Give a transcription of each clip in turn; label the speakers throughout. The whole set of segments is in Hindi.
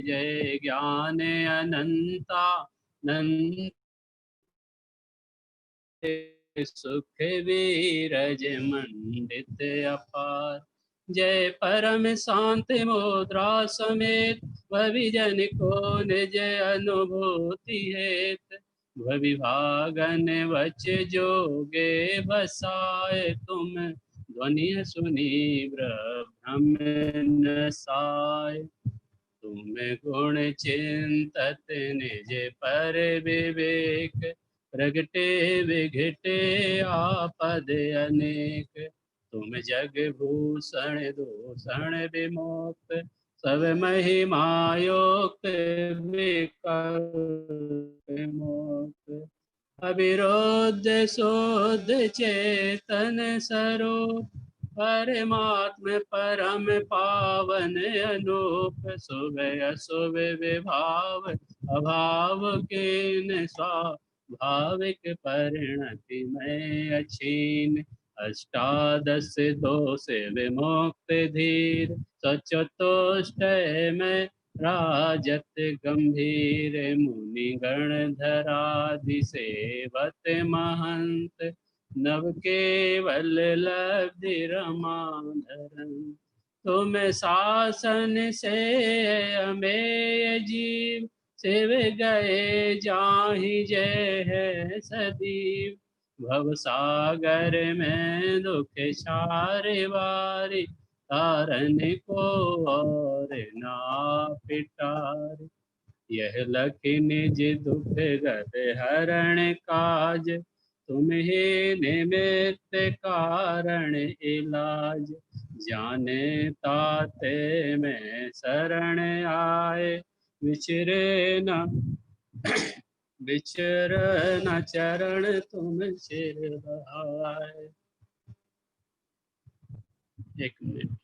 Speaker 1: जय ज्ञान अनंता नंद सुख विरज मंडित अपार। जय परम शांत मुद्रा समेत भविजन को निज अनुभूति हेत भविभागन वच जोगे बसाए तुम ध्वनि सुनी ब्रह्म नसाय। तुम गुण चिंतत निज पर विवेक प्रगटे विघटे आपद अनेक। तुम जग भूषण दूषण विमुक्त सब महिमायुक्त विमुक्त। अविरोध शुद्ध चेतन स्वरूप परमात्म परम पावन अनूप। शुभ अशुभ विभाव अभाव के स्वाभाविक परिणति में अछीन। अष्टादश दोष विमुक्त धीर सचतुष्ट में राजत गंभीर। मुनि गण धराधि सेवत महंत नव केवल लब्धि रमाधरन। तुम शासन से अमेय जीव शिव गए जाहि जय है सदीव। भव सागर में दुख सारे बारी तारन को और ना पिटार। यह लखि निज दुख गत हरण काज तुम ही निमित्त कारण इलाज। जाने ताते में शरण आए विचरे न विचर न चरण तुम सिर बहाए। एक मिनट।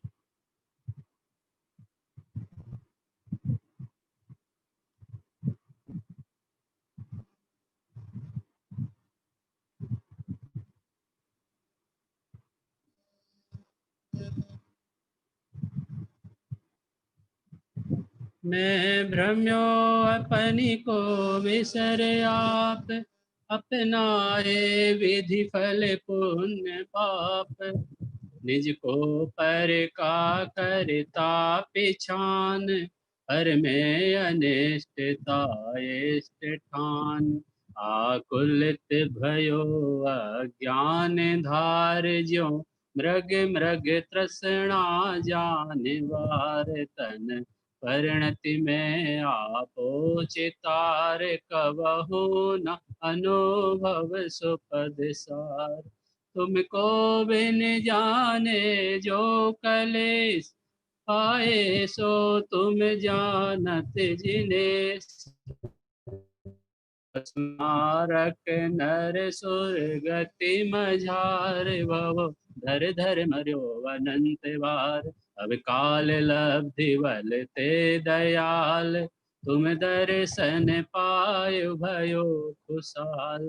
Speaker 1: मैं भ्रम्यो अपनी को विसर आप अपनाए विधि फल पुण्य पाप। निज को पर का करता पिछान पर में अनिष्टता इष्ट ठान। आकुलित भयो अज्ञान धार ज्यों मृग मृग तृष्णा जानवार। तन परिणति में आपो चितार कबहु न अनुभव सुपद सार। तुमको बिन जाने जो कलेस पाए सो तुम जानत जिनेस। स्मारक नर सुर गति मझार भव धर धर मर्यो अनंत बार। अब काल लब्धि बल ते दयाल तुम दर्शन पायो भयो खुशाल।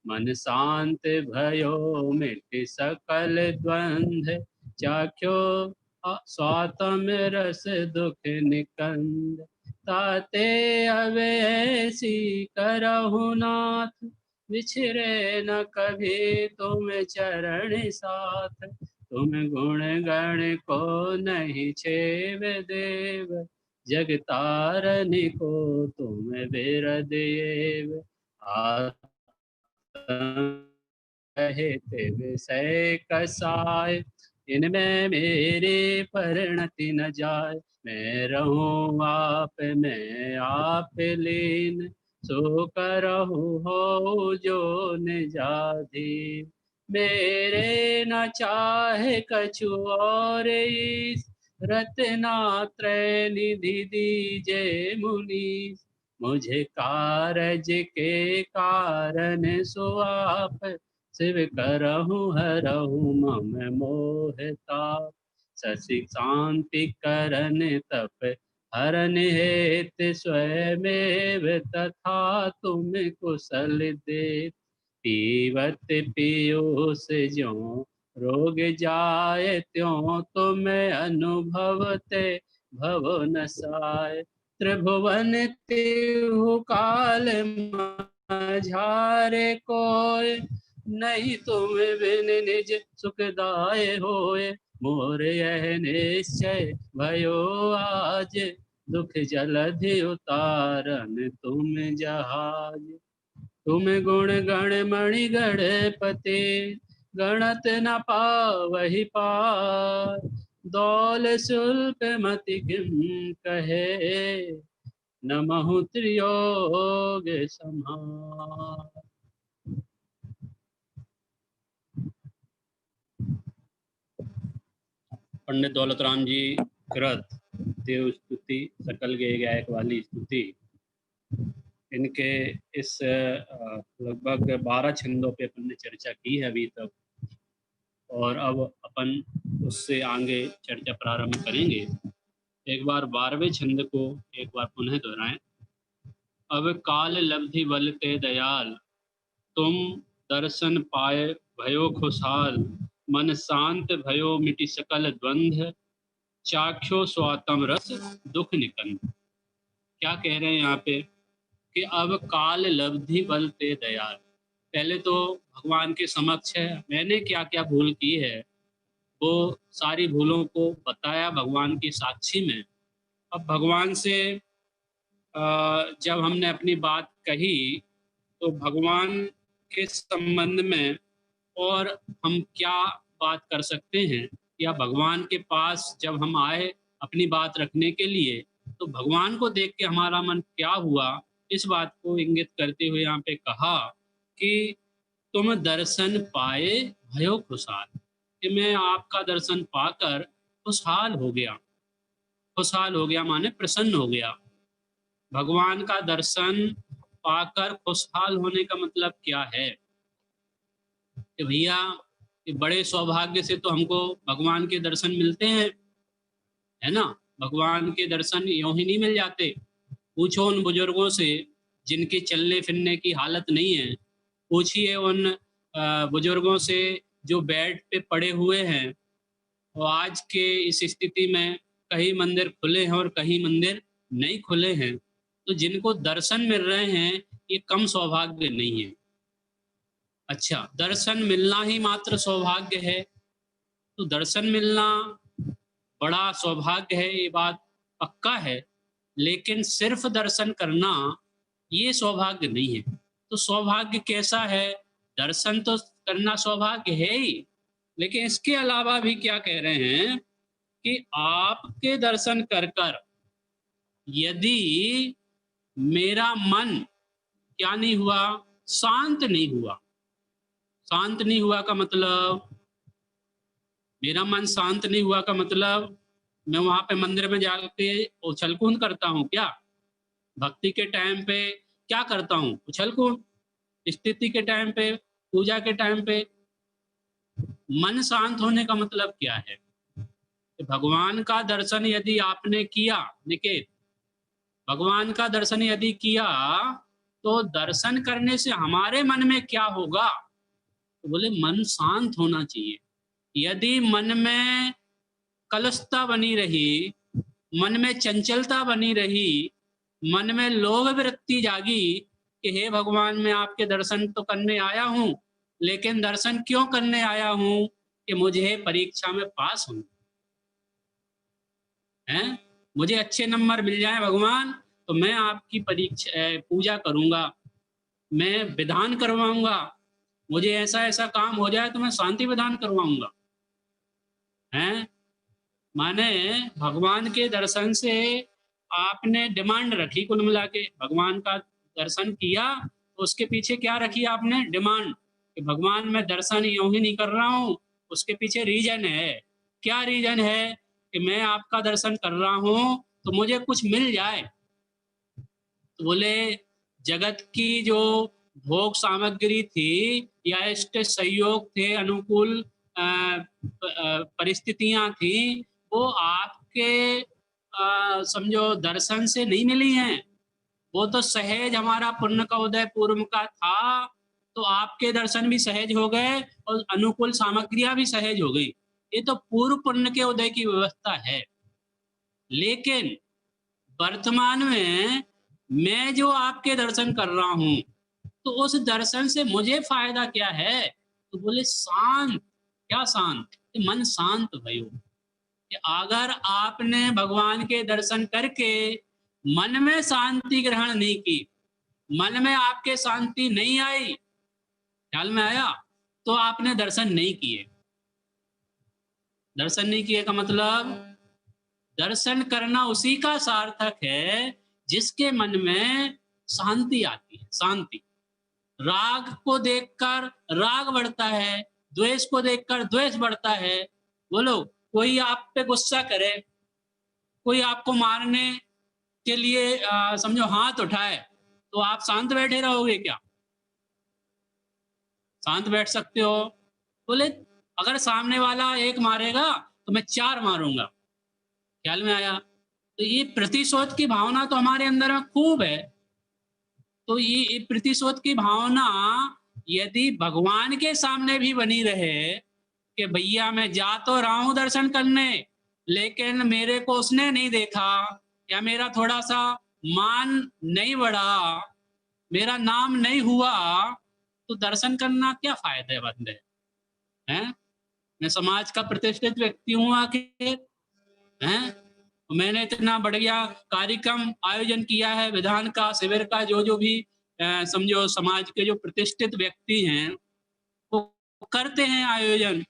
Speaker 1: मन शांत भयो मिट सकल द्वंद्व चाख्यो स्वातम रस दुख निकंद। ताते अब ऐसी करहु नाथ विछरे न कभी तुम चरण साथ। तुम गुण गण को नहीं छेव देव जग तारनि को तुम बिरद एव। कहते विषय कसाय इनमें मेरी परिणति न जाए। मैं रहूं आप में आप लीन सो करहु हो जो निजाधि। मेरे न चाहे कछु और ईस रत्नात्रय निधि दीजे मुनीस। मुझे कारज के कारण सो आप शिव करहु हरहु मम मोहता। शशि शांति करन तप हरन हेत स्वयमेव तथा तुम कुशल देत। पीवत पीयूष ज्यों रोग जाय त्यों तुम अनुभवते भव नसाय। त्रिभुवन तिहु काल मझारे कोय, नहीं तुम बिन निज सुखदाय होय। मोर यह निश्चय भयो आज, दुख जलधि उतारन तुम जहाज। तुम गुण गण मणि गणपति, गणत न पावहि पार। दौल सुल्क मति किम कहे, नमहु त्रियोग समार। पंडित दौलत राम जी कृत देव स्तुति, सकल गे गायक वाली स्तुति, इनके इस लगभग 12 छंदों पे अपन ने चर्चा की है अभी तक, और अब अपन उससे आगे चर्चा प्रारंभ करेंगे। एक बार 12वें छंद को एक बार पुनः दोहराएं। अब काल लब्धि बल ते दयाल, तुम दर्शन पाए भयो खुशहाल। मन शांत भयो मिटि सकल द्वंद्व, चाख्यो स्वातम रस दुख निकंद। क्या कह रहे हैं यहाँ पे कि अब काल लब्धि बल ते दयाल। पहले तो भगवान के समक्ष है मैंने क्या क्या भूल की है, वो सारी भूलों को बताया भगवान की साक्षी में। अब भगवान से जब हमने अपनी बात कही तो भगवान के संबंध में और हम क्या बात कर सकते हैं, या भगवान के पास जब हम आए अपनी बात रखने के लिए तो भगवान को देख के हमारा मन क्या हुआ, इस बात को इंगित करते हुए यहाँ पे कहा कि तुम दर्शन पाए भयो खुशहाल, कि मैं आपका दर्शन पाकर खुशहाल हो गया। खुशहाल हो गया माने प्रसन्न हो गया। भगवान का दर्शन पाकर खुशहाल होने का मतलब क्या है कि भैया कि बड़े सौभाग्य से तो हमको भगवान के दर्शन मिलते हैं, है ना। भगवान के दर्शन यूं ही नहीं मिल जाते। पूछो उन बुजुर्गों से जिनके चलने फिरने की हालत नहीं है, पूछिए उन बुजुर्गों से जो बेड पे पड़े हुए हैं, और आज के इस स्थिति में कहीं मंदिर खुले हैं और कहीं मंदिर नहीं खुले हैं, तो जिनको दर्शन मिल रहे हैं ये कम सौभाग्य नहीं है। अच्छा, दर्शन मिलना ही मात्र सौभाग्य है, तो दर्शन मिलना बड़ा सौभाग्य है, ये बात पक्का है, लेकिन सिर्फ दर्शन करना ये सौभाग्य नहीं है। तो सौभाग्य कैसा है? दर्शन तो करना सौभाग्य है ही, लेकिन इसके अलावा भी क्या कह रहे हैं कि आपके दर्शन कर कर यदि मेरा मन क्या नहीं हुआ, शांत नहीं हुआ। शांत नहीं हुआ का मतलब, मेरा मन शांत नहीं हुआ का मतलब मैं वहां पे मंदिर में जाके उछल कूद करता हूँ क्या? भक्ति के टाइम पे क्या करता हूँ? उछल कूद। स्थिति के टाइम पे, पूजा के टाइम पे। मन शांत होने का मतलब क्या है? कि भगवान का दर्शन यदि आपने किया, निकेत, भगवान का दर्शन यदि किया तो दर्शन करने से हमारे मन में क्या होगा? तो बोले मन शांत होना चाहिए। यदि मन में कलुषता बनी रही, मन में चंचलता बनी रही, मन में लोभ वृत्ति जागी कि हे भगवान मैं आपके दर्शन तो करने आया हूं, लेकिन दर्शन क्यों करने आया हूं? कि मुझे परीक्षा में पास होना है, मुझे अच्छे नंबर मिल जाए भगवान तो मैं आपकी परीक्षा पूजा करूंगा, मैं विधान करवाऊंगा, मुझे ऐसा ऐसा काम हो जाए तो मैं शांति विधान करवाऊंगा। हैं, माने भगवान के दर्शन से आपने डिमांड रखी। कुल मिला के भगवान का दर्शन किया तो उसके पीछे क्या रखी आपने? डिमांड, कि भगवान मैं दर्शन यूं ही नहीं कर रहा हूँ, उसके पीछे रीजन है। क्या रीजन है? कि मैं आपका दर्शन कर रहा हूँ तो मुझे कुछ मिल जाए। तो बोले जगत की जो भोग सामग्री थी या इष्ट सहयोग थे, अनुकूल परिस्थितियां थी, वो आपके समझो दर्शन से नहीं मिली हैं। वो तो सहज हमारा पुण्य का उदय पूर्व का था, तो आपके दर्शन भी सहज हो गए और अनुकूल सामग्रियां भी सहज हो गई। ये तो पूर्व पुण्य के उदय की व्यवस्था है। लेकिन वर्तमान में मैं जो आपके दर्शन कर रहा हूं, तो उस दर्शन से मुझे फायदा क्या है? तो बोले शांत। क्या शांत? कि मन शांत भयो। कि अगर आपने भगवान के दर्शन करके मन में शांति ग्रहण नहीं की, मन में आपके शांति नहीं आई, ख्याल में आया, तो आपने दर्शन नहीं किए। दर्शन नहीं किए का मतलब, दर्शन करना उसी का सार्थक है जिसके मन में शांति आती है। शांति। राग को देखकर राग बढ़ता है, द्वेष को देखकर द्वेष बढ़ता है। बोलो, कोई आप पे गुस्सा करे, कोई आपको मारने के लिए समझो हाथ उठाए, तो आप शांत बैठे रहोगे क्या? शांत बैठ सकते हो? बोले अगर सामने वाला एक मारेगा तो मैं 4 मारूंगा। ख्याल में आया? तो ये प्रतिशोध की भावना तो हमारे अंदर में खूब है। तो ये प्रतिशोध की भावना यदि भगवान के सामने भी बनी रहे कि भैया मैं जा तो रहा हूं दर्शन करने, लेकिन मेरे को उसने नहीं देखा, या मेरा थोड़ा सा मान नहीं बढ़ा, मेरा नाम नहीं हुआ, तो दर्शन करना क्या फायदेमंद है? हैं? मैं समाज का प्रतिष्ठित व्यक्ति हूं आखिर, हैं? मैंने इतना बढ़िया कार्यक्रम आयोजन किया है, विधान का, शिविर का, जो भी समझो समाज के जो प्रतिष्ठित व्यक्ति हैं वो करते हैं आयोजन।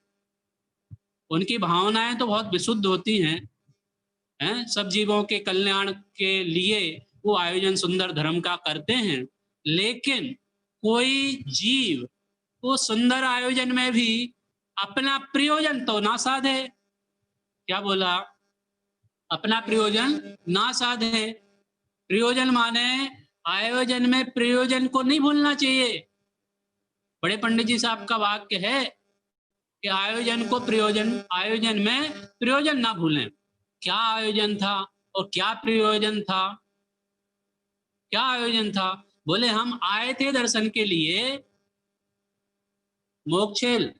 Speaker 1: उनकी भावनाएं तो बहुत विशुद्ध होती हैं, सब जीवों के कल्याण के लिए वो आयोजन सुंदर धर्म का करते हैं। लेकिन कोई जीव वो सुंदर आयोजन में भी अपना प्रयोजन तो ना साधे। क्या बोला? अपना प्रयोजन ना साधे। प्रयोजन माने आयोजन में प्रयोजन को नहीं भूलना चाहिए। बड़े पंडित जी साहब का वाक्य है कि आयोजन को प्रयोजन, आयोजन में प्रयोजन ना भूलें। क्या आयोजन था और क्या प्रयोजन था? क्या आयोजन था? बोले हम आए थे दर्शन के लिए मोक्षेल,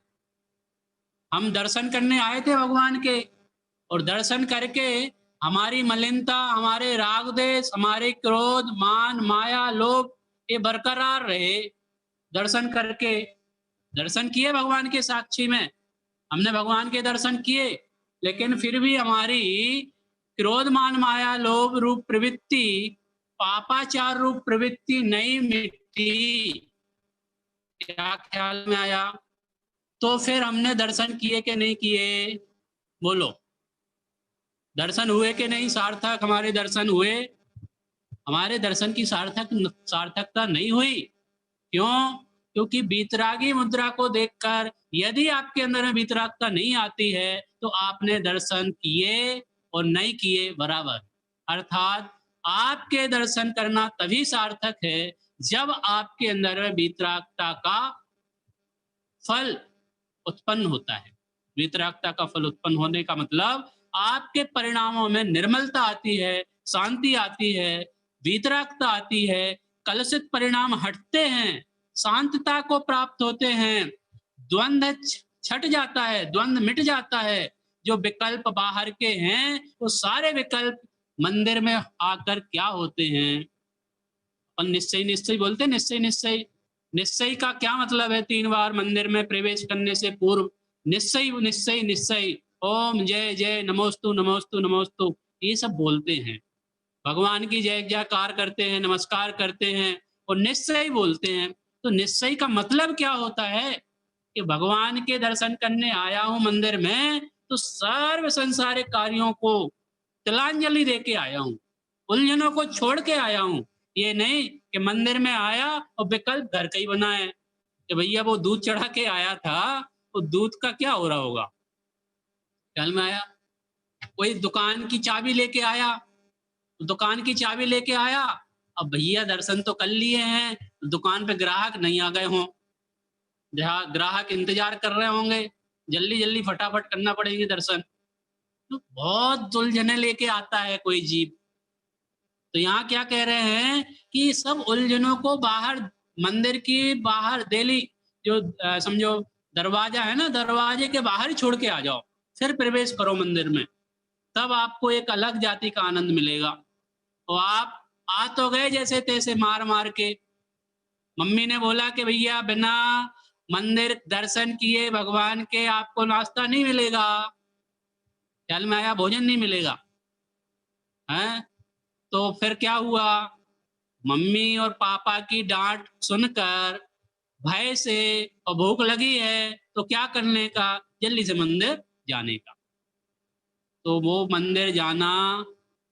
Speaker 1: हम दर्शन करने आए थे भगवान के, और दर्शन करके हमारी मलिनता, हमारे राग देश, हमारे क्रोध, मान, माया, लोभ ये बरकरार रहे। दर्शन करके, दर्शन किए भगवान के साक्षी में, हमने भगवान के दर्शन किए, लेकिन फिर भी हमारी क्रोध, मान, माया, लोभ रूप प्रवृत्ति, पापाचार रूप प्रवृत्ति नहीं मिटी। क्या ख्याल में आया? तो फिर हमने दर्शन किए कि नहीं किए? बोलो, दर्शन हुए कि नहीं? सार्थक हमारे दर्शन हुए? हमारे दर्शन की सार्थकता नहीं हुई। क्यों? क्योंकि बीतरागी मुद्रा को देखकर यदि आपके अंदर में बीतरागता नहीं आती है तो आपने दर्शन किए और नहीं किए बराबर। अर्थात आपके दर्शन करना तभी सार्थक है जब आपके अंदर में बीतरागता का फल उत्पन्न होता है। वितरागता का फल उत्पन्न होने का मतलब आपके परिणामों में निर्मलता आती है, शांति आती है, वितरागता आती है, कलुषित परिणाम हटते हैं, शांतता को प्राप्त होते हैं, द्वंद्व छट जाता है, द्वंद्व मिट जाता है। जो विकल्प बाहर के हैं वो सारे विकल्प मंदिर में आकर क्या होते हैं? अपन निश्चय निश्चय बोलते हैं, निश्चय निश्चय। निश्चय का क्या मतलब है? 3 बार मंदिर में प्रवेश करने से पूर्व निश्चय निश्चय निश्चय, ओम जय जय, नमोस्तु नमोस्तु नमोस्तु, ये सब बोलते हैं। भगवान की जय जयकार करते हैं, नमस्कार करते हैं और निश्चय बोलते हैं। तो निश्चय का मतलब क्या होता है? कि भगवान के दर्शन करने आया हूं मंदिर में तो सर्व संसारिक कार्यों को तिलांजलि देके आया हूं, उलझनों को छोड़ के आया हूं। ये नहीं कि मंदिर में आया और विकल्प घर का ही बना है कि भैया वो दूध चढ़ा के आया था, तो दूध का क्या हो रहा होगा? ख्याल में आया? कोई दुकान की चाबी लेके आया, तो दुकान की चाबी लेके आया, अब भैया दर्शन तो कर लिए हैं, दुकान पे ग्राहक नहीं आ गए हों, ग्राहक इंतजार कर रहे होंगे, जल्दी जल्दी फटाफट करना पड़ेंगे दर्शन। तो बहुत उलझने लेके आता है कोई जीव। तो यहाँ क्या कह रहे हैं कि सब उलझनों को बाहर, मंदिर की बाहर देली जो समझो दरवाजा है ना, दरवाजे के बाहर ही छोड़ के आ जाओ, फिर प्रवेश करो मंदिर में, तब आपको एक अलग जाति का आनंद मिलेगा। तो आप आ तो गए जैसे तैसे मार मार के। मम्मी ने बोला कि भैया बिना मंदिर दर्शन किए भगवान के आपको नाश्ता नहीं मिलेगा, ख्याल में आया, भोजन नहीं मिलेगा है। तो फिर क्या हुआ, मम्मी और पापा की डांट सुनकर भय से और भूख लगी है तो क्या करने का, जल्दी से मंदिर जाने का। तो वो मंदिर जाना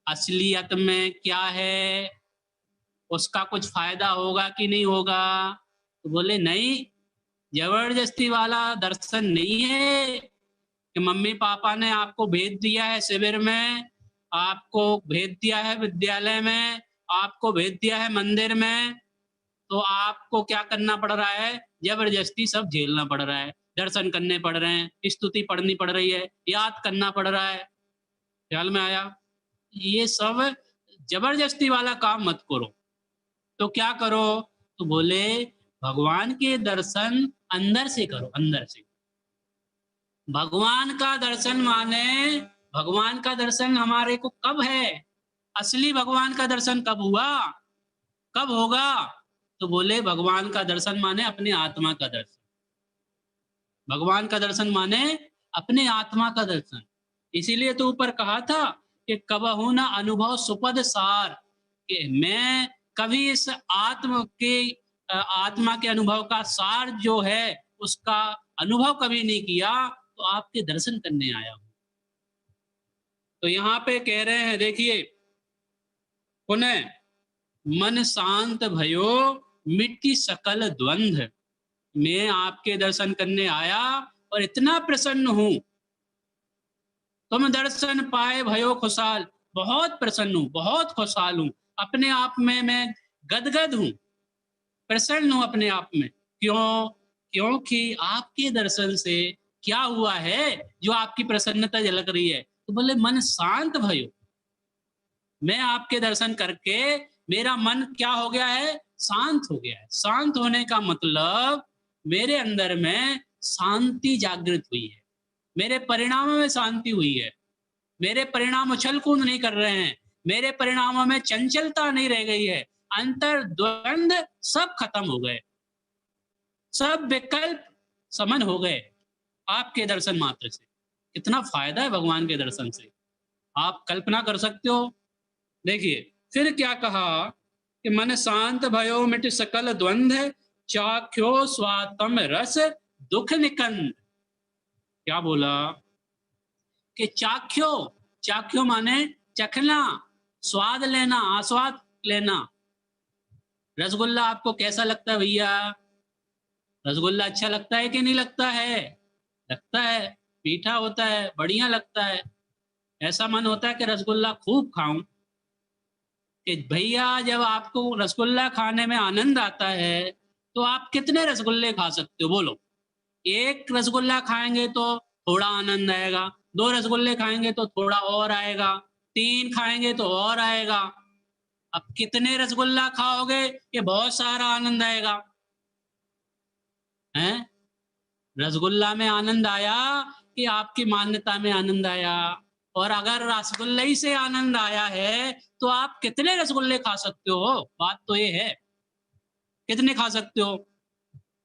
Speaker 1: असलियत में क्या है, उसका कुछ फायदा होगा कि नहीं होगा। तो बोले नहीं, जबरदस्ती वाला दर्शन नहीं है कि मम्मी पापा ने आपको भेज दिया है शिविर में, आपको भेज दिया है विद्यालय में, आपको भेज दिया है मंदिर में, तो आपको क्या करना पड़ रहा है, जबरदस्ती सब झेलना पड़ रहा है, दर्शन करने पड़ रहे हैं, स्तुति पढ़नी पड़ रही है, याद करना पड़ रहा है। ख्याल में आया, ये सब जबरदस्ती वाला काम मत करो। तो क्या करो, तो बोले भगवान के दर्शन अंदर से करो, अंदर से। भगवान का दर्शन माने, भगवान का दर्शन हमारे को कब है, असली भगवान का दर्शन कब हुआ, कब होगा। तो बोले भगवान का दर्शन माने अपने आत्मा का दर्शन, भगवान का दर्शन माने अपने आत्मा का दर्शन। इसीलिए तो ऊपर कहा था कि कबहु न अनुभव सुपद सार, कि मैं कभी इस आत्मा के अनुभव का सार जो है उसका अनुभव कभी नहीं किया, तो आपके दर्शन करने आया हूं। तो यहाँ पे कह रहे हैं, देखिए पुनः मन शांत भयो मिट्टी सकल द्वंद्व, मैं आपके दर्शन करने आया और इतना प्रसन्न हूं, तुम दर्शन पाए भयो खुशाल, बहुत प्रसन्न हूं, बहुत खुशहाल हूं, अपने आप में मैं गदगद हूं, प्रसन्न हूं अपने आप में। क्यों, क्योंकि आपके दर्शन से क्या हुआ है जो आपकी प्रसन्नता झलक रही है। तो बोले मन शांत भयो, मैं आपके दर्शन करके मेरा मन क्या हो गया है, शांत हो गया है। शांत होने का मतलब मेरे अंदर में शांति जागृत हुई है, मेरे परिणामों में शांति हुई है, मेरे परिणाम उछल कूद नहीं कर रहे हैं, मेरे परिणामों में चंचलता नहीं रह गई है, अंतर द्वंद्व सब खत्म हो गए, सब विकल्प समन हो गए आपके दर्शन मात्र से। कितना फायदा है भगवान के दर्शन से, आप कल्पना कर सकते हो। देखिए फिर क्या कहा कि मन शांत भयो मिट सकल द्वंद्व, चाख्यो स्वातम रस दुख निकंद। क्या बोला कि चाख्यो, चाख्यो माने चखना, स्वाद लेना, आस्वाद लेना। रसगुल्ला आपको कैसा लगता है भैया, रसगुल्ला अच्छा लगता है कि नहीं लगता है, लगता है, मीठा होता है, बढ़िया लगता है। ऐसा मन होता है कि रसगुल्ला खूब खाऊं। कि भैया जब आपको रसगुल्ला खाने में आनंद आता है तो आप कितने रसगुल्ले खा सकते हो, बोलो। एक रसगुल्ला खाएंगे तो थोड़ा आनंद आएगा, दो रसगुल्ले खाएंगे तो थोड़ा और आएगा, तीन खाएंगे तो और आएगा। अब कितने रसगुल्ला खाओगे कि बहुत सारा आनंद आएगा, हैं? रसगुल्ला में आनंद आया कि आपकी मान्यता में आनंद आया। और अगर रसगुल्ला ही से आनंद आया है तो आप कितने रसगुल्ले खा सकते हो, बात तो ये है, कितने खा सकते हो।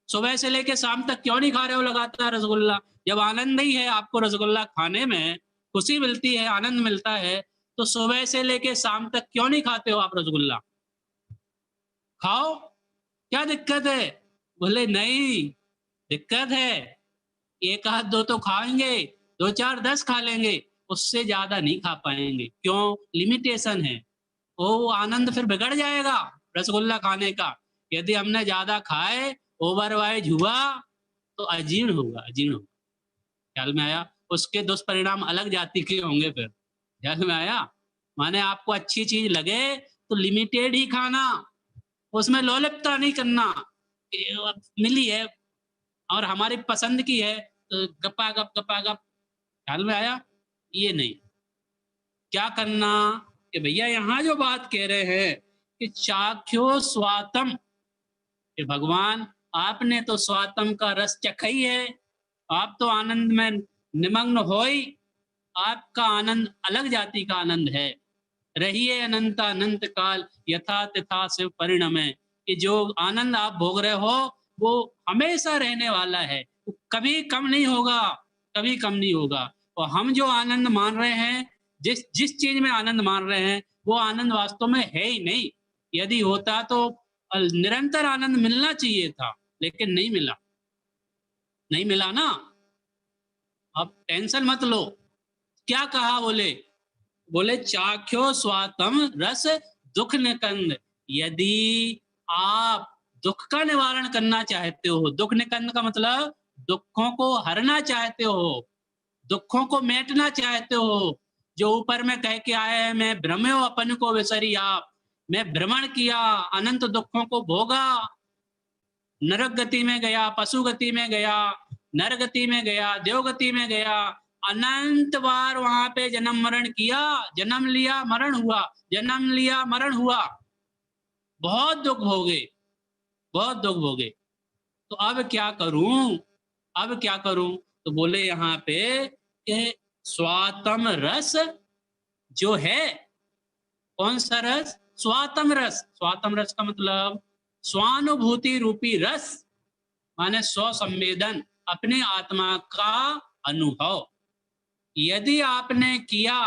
Speaker 1: सुबह से लेके शाम तक क्यों नहीं खा रहे हो लगातार रसगुल्ला, जब आनंद ही है आपको रसगुल्ला खाने में, खुशी मिलती है, आनंद मिलता है, तो सुबह से लेके शाम तक क्यों नहीं खाते हो आप रसगुल्ला, खाओ, क्या दिक्कत है। बोले नहीं, दिक्कत है, एक आध दो तो खाएंगे, दो चार 10 खा लेंगे, उससे ज्यादा नहीं खा पाएंगे। क्यों, लिमिटेशन है, वो आनंद फिर बिगड़ जाएगा रसगुल्ला खाने का। यदि हमने ज्यादा खाए, ओवरवाइज हुआ, तो अजीर्ण होगा, अजीर्ण होगा। ख्याल में आया, उसके दुष्परिणाम अलग जाति के होंगे फिर। ख्याल में आया, माने आपको अच्छी चीज लगे तो लिमिटेड ही खाना, उसमें लोलुपता नहीं करना, मिली है और हमारी पसंद की है तो गपा गप गपा गप। ख्याल में आया, ये नहीं। क्या करना कि भैया यहाँ जो बात कह रहे हैं कि चाख्यो स्वातम, कि भगवान आपने तो स्वातम का रस चखा ही है, आप तो आनंद में निमग्न हो ही, आपका आनंद अलग जाति का आनंद है। रहिए अनंत अनंत काल, यथा तथा शिव परिणमे। कि जो आनंद आप भोग रहे हो वो हमेशा रहने वाला है, वो कभी कम नहीं होगा, कभी कम नहीं होगा। और हम जो आनंद मान रहे हैं, जिस जिस चीज में आनंद मान रहे हैं, वो आनंद वास्तव में है ही नहीं। यदि होता तो निरंतर आनंद मिलना चाहिए था, लेकिन नहीं मिला, नहीं मिला ना। अब टेंशन मत लो। क्या कहा बोले? बोले चाख्यो स्वातम रस दुख निकंद। यदि आप दुख का निवारण करना चाहते हो, दुख निकंद का मतलब दुखों को हरना चाहते हो, दुखों को मेटना चाहते हो, जो ऊपर में कह के आए हैं, मैं भ्रम्यो अपन को विसरी आप, मैं भ्रमण किया, अनंत दुखों को भोगा, नरक गति में गया, पशु गति में गया, नर गति में गया, देव गति में गया, अनंत बार वहां पे जन्म मरण किया, जन्म लिया मरण हुआ, जन्म लिया मरण हुआ, बहुत दुख भोगे, बहुत दुख भोगे। तो अब क्या करूं, अब क्या करूं? तो बोले यहाँ पे कि स्वातम रस जो है, कौन सा रस? स्वातम रस। स्वातम रस का मतलब स्वानुभूति रूपी रस, माने स्व संवेदन, अपने आत्मा का अनुभव। यदि आपने किया,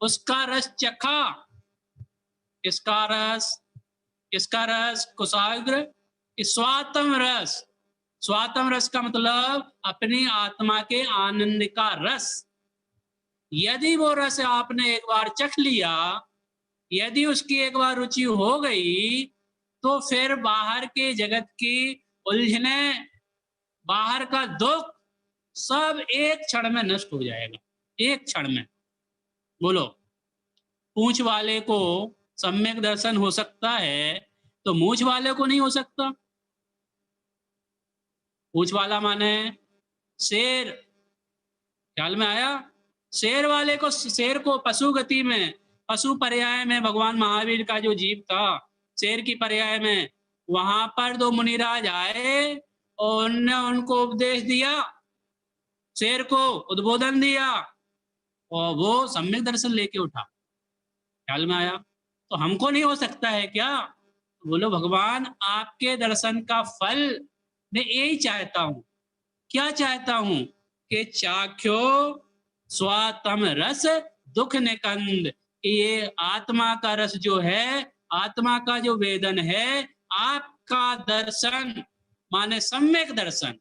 Speaker 1: उसका रस चखा, किसका रस? किसका रस? कुशाग्र स्वातम रस। स्वातम रस का मतलब अपनी आत्मा के आनंद का रस। यदि वो रस आपने एक बार चख लिया, यदि उसकी एक बार रुचि हो गई, तो फिर बाहर के जगत की उलझने, बाहर का दुख सब एक क्षण में नष्ट हो जाएगा, एक क्षण में। बोलो, पूंछ वाले को सम्यक दर्शन हो सकता है, तो मूछ वाले को नहीं हो सकता? पूंछ वाला माने शेर, ख्याल में आया? शेर वाले को, शेर को पशु गति में, पशु पर्याय में भगवान महावीर का जो जीव था, शेर की पर्याय में, वहां पर दो मुनिराज आए और उनने उनको उपदेश दिया, शेर को उद्बोधन दिया, और वो सम्यक दर्शन लेके उठा। ख्याल में आया? तो हमको नहीं हो सकता है क्या? बोलो भगवान, आपके दर्शन का फल मैं यही चाहता हूं। क्या चाहता हूं? कि चाख्यो स्वातम रस दुख निकंद। ये आत्मा का रस जो है, आत्मा का जो वेदन है, आपका दर्शन माने सम्यक दर्शन,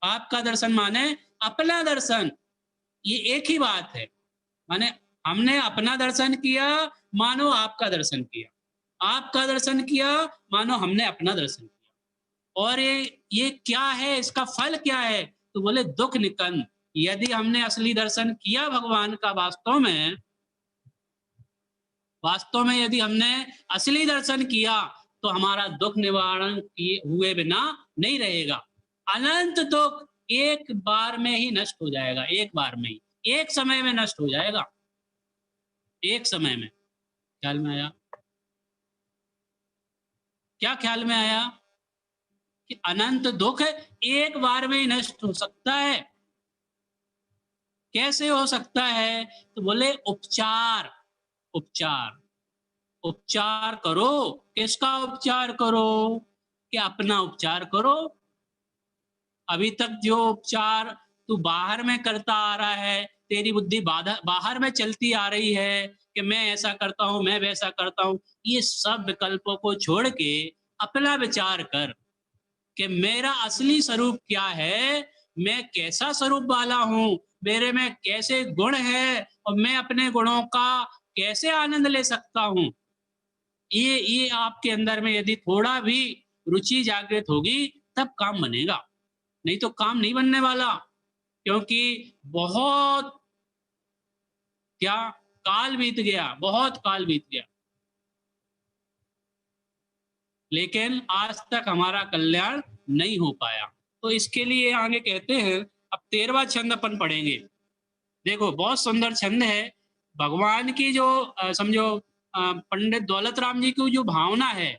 Speaker 1: आपका दर्शन माने अपना दर्शन, ये एक ही बात है। माने हमने अपना दर्शन किया, मानो आपका दर्शन किया, आपका दर्शन किया, मानो हमने अपना दर्शन किया। और ये क्या है, इसका फल क्या है? तो बोले दुख निकंद। यदि हमने असली दर्शन किया भगवान का, वास्तव में, वास्तव में यदि हमने असली दर्शन किया, तो हमारा दुख निवारण किए हुए बिना नहीं रहेगा। अनंत दुख एक बार में ही नष्ट हो जाएगा, एक बार में ही, एक समय में नष्ट हो जाएगा, एक समय में। ख्याल में आया? क्या ख्याल में आया? कि अनंत दुख एक बार में ही नष्ट हो सकता है। कैसे हो सकता है? तो बोले उपचार, उपचार, उपचार करो। किसका उपचार करो? कि अपना उपचार करो। अभी तक जो उपचार तू बाहर में करता आ रहा है, तेरी बुद्धि बाहर में चलती आ रही है कि मैं ऐसा करता हूं, मैं वैसा करता हूं, ये सब विकल्पों को छोड़ के अपना विचार कर कि मेरा असली स्वरूप क्या है, मैं कैसा स्वरूप वाला हूं, मेरे में कैसे गुण है, और मैं अपने गुणों का कैसे आनंद ले सकता हूं। ये आपके अंदर में यदि थोड़ा भी रुचि जागृत होगी, तब काम बनेगा, नहीं तो काम नहीं बनने वाला। क्योंकि बहुत क्या काल बीत गया, बहुत काल बीत गया, लेकिन आज तक हमारा कल्याण नहीं हो पाया। तो इसके लिए आगे कहते हैं, अब 13वां छंद अपन पढ़ेंगे। देखो बहुत सुंदर छंद है। भगवान की जो समझो पंडित दौलत राम जी की जो भावना है,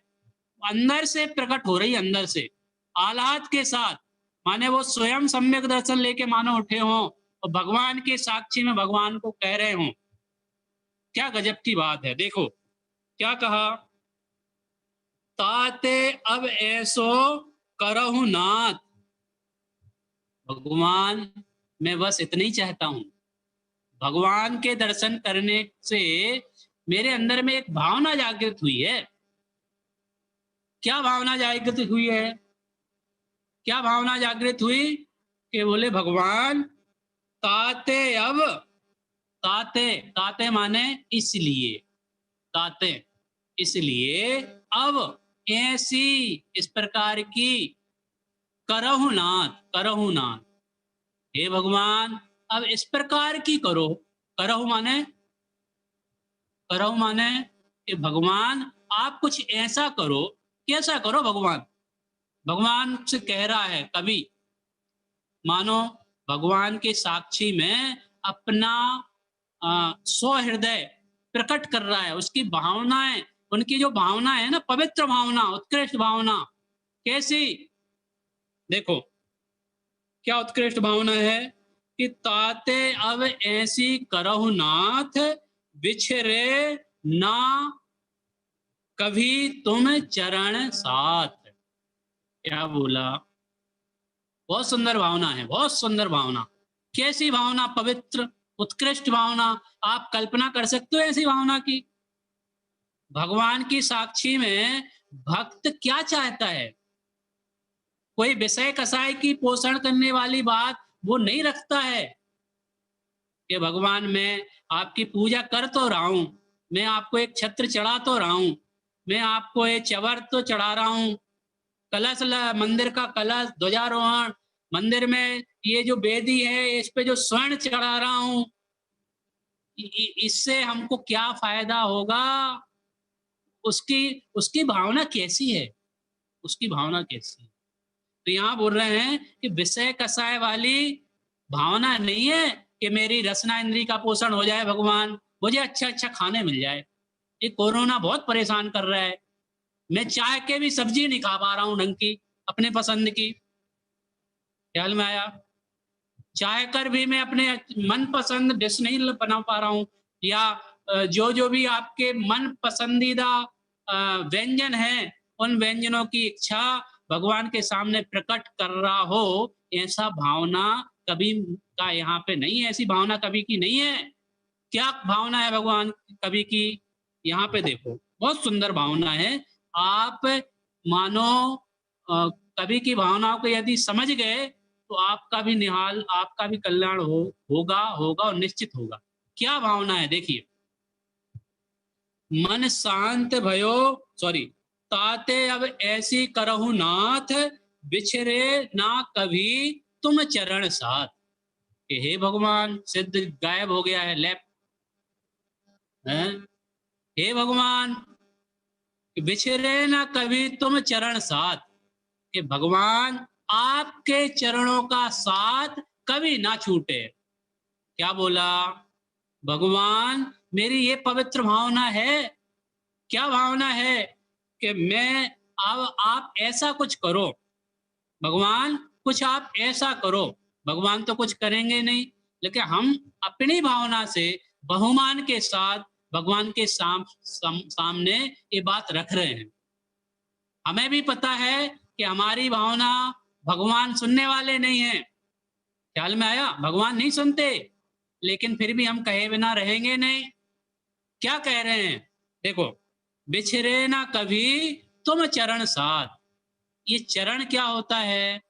Speaker 1: अंदर से प्रकट हो रही है, अंदर से आह्लाद के साथ। माने वो स्वयं सम्यक दर्शन लेके मानो उठे हों और भगवान के साक्षी में भगवान को कह रहे हों क्या गजब की बात है। देखो क्या कहा, ताते अब ऐसो करहु नाथ। भगवान मैं बस इतना ही चाहता हूं, भगवान के दर्शन करने से मेरे अंदर में एक भावना जागृत हुई है। क्या भावना जागृत हुई है? क्या भावना जागृत हुई? कि बोले भगवान ताते अब, ताते, ताते माने इसलिए, ताते इसलिए अब ऐसी, इस प्रकार की, करहु नाथ, करहु नाथ, हे भगवान अब इस प्रकार की करो। करहु माने, करहु माने कि भगवान आप कुछ ऐसा करो। कैसा करो भगवान? भगवान से कह रहा है कवि, मानो भगवान के साक्षी में अपना स्वहृदय प्रकट कर रहा है, उसकी भावनाएं, उनकी जो भावना है ना, पवित्र भावना, उत्कृष्ट भावना। कैसी? देखो क्या उत्कृष्ट भावना है कि ताते अब ऐसी करहु नाथ, बिछरे ना कभी तुम चरण साथ। क्या बोला? बहुत सुंदर भावना है, बहुत सुंदर भावना। कैसी भावना? पवित्र उत्कृष्ट भावना। आप कल्पना कर सकते हो ऐसी भावना की? भगवान की साक्षी में भक्त क्या चाहता है? कोई विषय कसाय की पोषण करने वाली बात वो नहीं रखता है कि भगवान मैं आपकी पूजा कर तो रहा हूं, मैं आपको एक छत्र चढ़ा तो रहा हूं, मैं आपको एक चवर तो चढ़ा रहा हूं, कलश, मंदिर का कलश, ध्वजारोहण, मंदिर में ये जो वेदी है इस पे जो स्वर्ण चढ़ा रहा हूं, इससे हमको क्या फायदा होगा? उसकी उसकी भावना कैसी है? उसकी भावना कैसी है? तो यहाँ बोल रहे हैं कि विषय कसाय वाली भावना नहीं है कि मेरी रसना इंद्री का पोषण हो जाए, भगवान मुझे अच्छा अच्छा खाने मिल जाए। ये कोरोना बहुत परेशान कर रहा है, मैं चाह के भी सब्जी नहीं खा पा रहा हूं ढंग की, अपने पसंद की। ख्याल में आया? चाह कर भी मैं अपने मन पसंद डिश नहीं बना पा रहा हूं, या जो जो भी आपके मन पसंदीदा व्यंजन है, उन व्यंजनों की इच्छा भगवान के सामने प्रकट कर रहा हो, ऐसा भावना कभी का यहाँ पे नहीं है, ऐसी भावना कभी की नहीं है। क्या भावना है भगवान कवि की? यहाँ पे देखो बहुत सुंदर भावना है। आप मानो कवि की भावनाओं को यदि समझ गए तो आपका भी निहाल, आपका भी कल्याण होगा, होगा और निश्चित होगा। क्या भावना है देखिए, मन शांत भयो, सॉरी, ताते अब ऐसी करहु नाथ, बिछरे ना कभी तुम चरण साथ। कि हे भगवान, सिद्ध गायब हो गया है, लेफ्ट है। हे भगवान बिछरे ना कभी तुम चरण साथ, कि भगवान आपके चरणों का साथ कभी ना छूटे। क्या बोला? भगवान मेरी ये पवित्र भावना है। क्या भावना है? कि मैं, अब आप ऐसा कुछ करो भगवान, कुछ आप ऐसा करो। भगवान तो कुछ करेंगे नहीं, लेकिन हम अपनी भावना से बहुमान के साथ भगवान के सामने ये बात रख रहे हैं। हमें भी पता है कि हमारी भावना भगवान सुनने वाले नहीं है। ख्याल में आया? भगवान नहीं सुनते, लेकिन फिर भी हम कहे बिना रहेंगे नहीं। क्या कह रहे हैं? देखो, बिछरे ना कभी तुम चरण साथ। ये चरण क्या होता है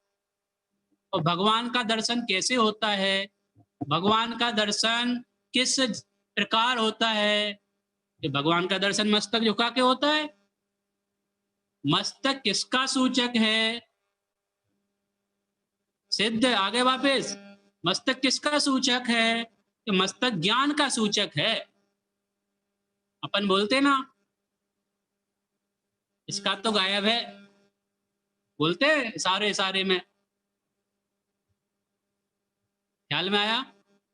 Speaker 1: और भगवान का दर्शन कैसे होता है? भगवान का दर्शन किस प्रकार होता है? कि भगवान का दर्शन मस्तक झुका के होता है। मस्तक किसका सूचक है? सिद्ध, आगे वापस, मस्तक किसका सूचक है? कि मस्तक ज्ञान का सूचक है। अपन बोलते ना, इसका तो गायब है, बोलते सारे सारे में। ख्याल में आया?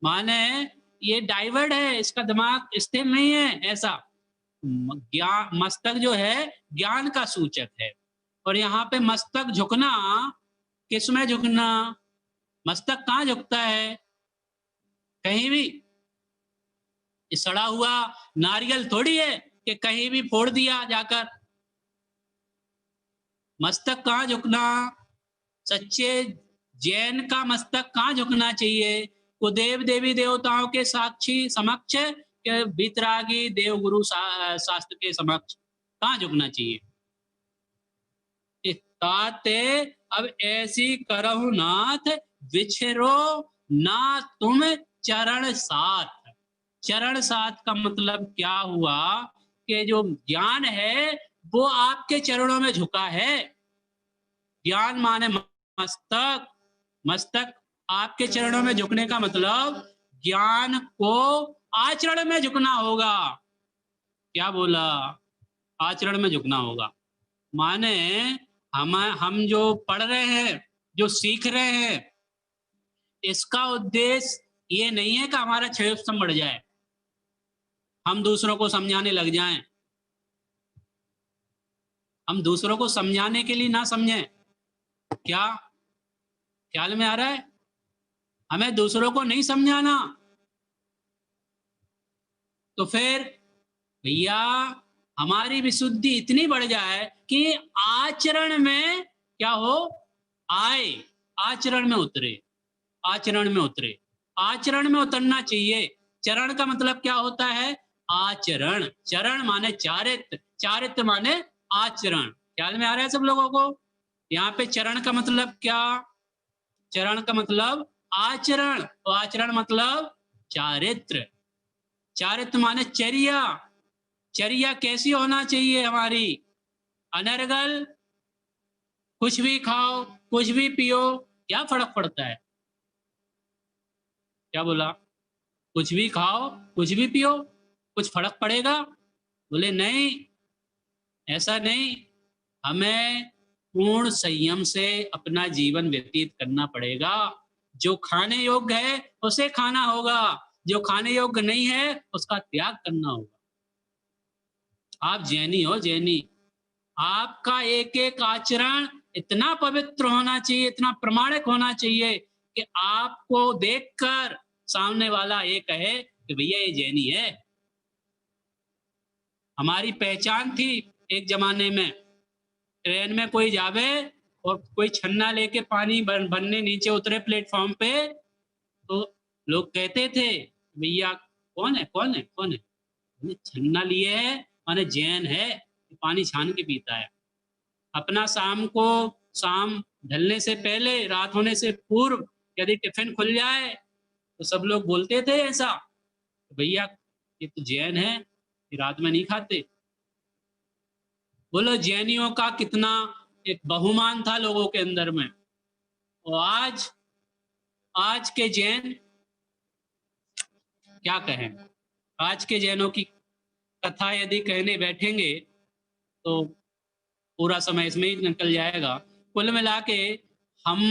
Speaker 1: माने ये डाइवर्ट है, इसका दिमाग स्थिर नहीं है, ऐसा। ज्ञान, मस्तक जो है ज्ञान का सूचक है। और यहाँ पे मस्तक झुकना, किसमें झुकना? मस्तक कहाँ झुकता है? कहीं भी। ये सड़ा हुआ नारियल थोड़ी है कि कहीं भी फोड़ दिया जाकर। मस्तक कहाँ झुकना, सच्चे जैन का मस्तक कहाँ झुकना चाहिए? कुदेव देवी देवताओं के साक्षी समक्ष के वितरागी देवगुरु शास्त्र के समक्ष कहाँ झुकना चाहिए? ताते अब ऐसी करहु नाथ विछरो ना तुम चरण साथ। चरण साथ का मतलब क्या हुआ कि जो ज्ञान है वो आपके चरणों में झुका है। ज्ञान माने मस्तक, मस्तक आपके चरणों में झुकने का मतलब ज्ञान को आचरण में झुकना होगा। क्या बोला? आचरण में झुकना होगा। माने हम जो पढ़ रहे हैं, जो सीख रहे हैं, इसका उद्देश्य ये नहीं है कि हमारा क्षय बढ़ जाए, हम दूसरों को समझाने लग जाएं। हम दूसरों को समझाने के लिए ना समझें। क्या ख्याल में आ रहा है? हमें दूसरों को नहीं समझाना। तो फिर भैया हमारी विशुद्धि इतनी बढ़ जाए कि आचरण में क्या हो, आए, आचरण में उतरे, आचरण में उतरे। आचरण में उतरना चाहिए। चरण का मतलब क्या होता है? आचरण। चरण माने चारित्र, चारित्र माने आचरण। ख्याल में आ रहा है सब लोगों को? यहाँ पे चरण का मतलब क्या? चरण का मतलब आचरण, और आचरण मतलब चारित्र। चारित्र माने चर्या। चर्या कैसी होना चाहिए हमारी? अनर्गल, कुछ भी खाओ, कुछ भी पियो, क्या फर्क पड़ता है? क्या बोला? कुछ भी खाओ, कुछ भी पियो, कुछ फर्क पड़ेगा? बोले नहीं, ऐसा नहीं। हमें पूर्ण संयम से अपना जीवन व्यतीत करना पड़ेगा। जो खाने योग्य है उसे खाना होगा, जो खाने योग्य नहीं है उसका त्याग करना होगा। आप जैनी हो, जैनी। आपका एक एक आचरण इतना पवित्र होना चाहिए, इतना प्रमाणिक होना चाहिए कि आपको देखकर सामने वाला ये कहे कि भैया ये जैनी है। हमारी पहचान थी एक जमाने में, ट्रेन में कोई जावे और कोई छन्ना लेके पानी भरने नीचे उतरे प्लेटफॉर्म पे, तो लोग कहते थे भैया कौन है, कौन है, कौन है? छन्ना लिए है माने जैन है, पानी छान के पीता है। अपना शाम ढलने से पहले, रात होने से पूर्व यदि टिफिन खुल जाए तो सब लोग बोलते थे ऐसा, भैया ये तो जैन है, ये रात में नहीं खाते। बोलो जैनियों का कितना एक बहुमान था लोगों के अंदर में। और आज के जैन क्या कहें? आज के जैनों की कथा यदि कहने बैठेंगे तो पूरा समय इसमें ही निकल जाएगा। कुल मिला के हम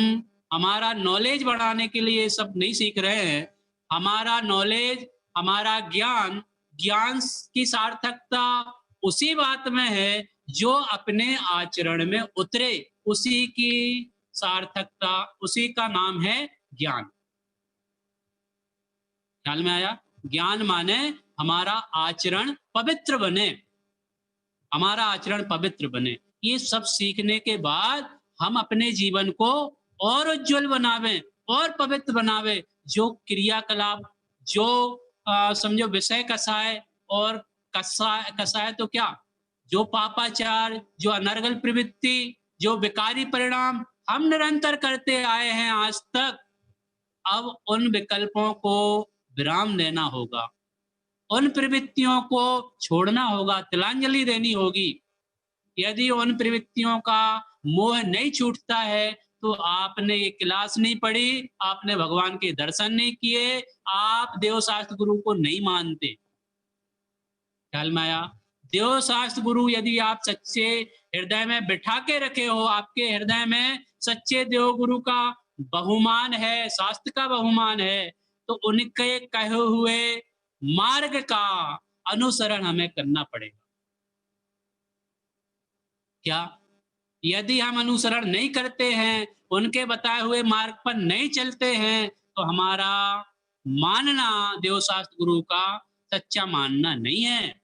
Speaker 1: हमारा नॉलेज बढ़ाने के लिए सब नहीं सीख रहे हैं। हमारा नॉलेज, हमारा ज्ञान, ज्ञान की सार्थकता उसी बात में है जो अपने आचरण में उतरे, उसी की सार्थकता, उसी का नाम है ज्ञान। ख्याल में आया? ज्ञान माने हमारा आचरण पवित्र बने, हमारा आचरण पवित्र बने। ये सब सीखने के बाद हम अपने जीवन को और उज्जवल बनावे और पवित्र बनावे। जो क्रियाकलाप, जो समझो विषय कसाय, और कसाय तो क्या, जो पापाचार, जो अनर्गल प्रवृत्ति, जो विकारी परिणाम हम निरंतर करते आए हैं आज तक, अब उन विकल्पों को विराम देना होगा, उन प्रवृत्तियों को छोड़ना होगा, तिलांजलि देनी होगी। यदि उन प्रवृत्तियों का मोह नहीं छूटता है तो आपने ये क्लास नहीं पढ़ी, आपने भगवान के दर्शन नहीं किए, आप देवशास्त्र गुरु को नहीं मानते। ख्याल में आया? देवशास्त्र गुरु यदि आप सच्चे हृदय में बिठा के रखे हो, आपके हृदय में सच्चे देव गुरु का बहुमान है, शास्त्र का बहुमान है, तो उनके कहे हुए मार्ग का अनुसरण हमें करना पड़ेगा। क्या? यदि हम अनुसरण नहीं करते हैं, उनके बताए हुए मार्ग पर नहीं चलते हैं, तो हमारा मानना देवशास्त्र गुरु का सच्चा मानना नहीं है।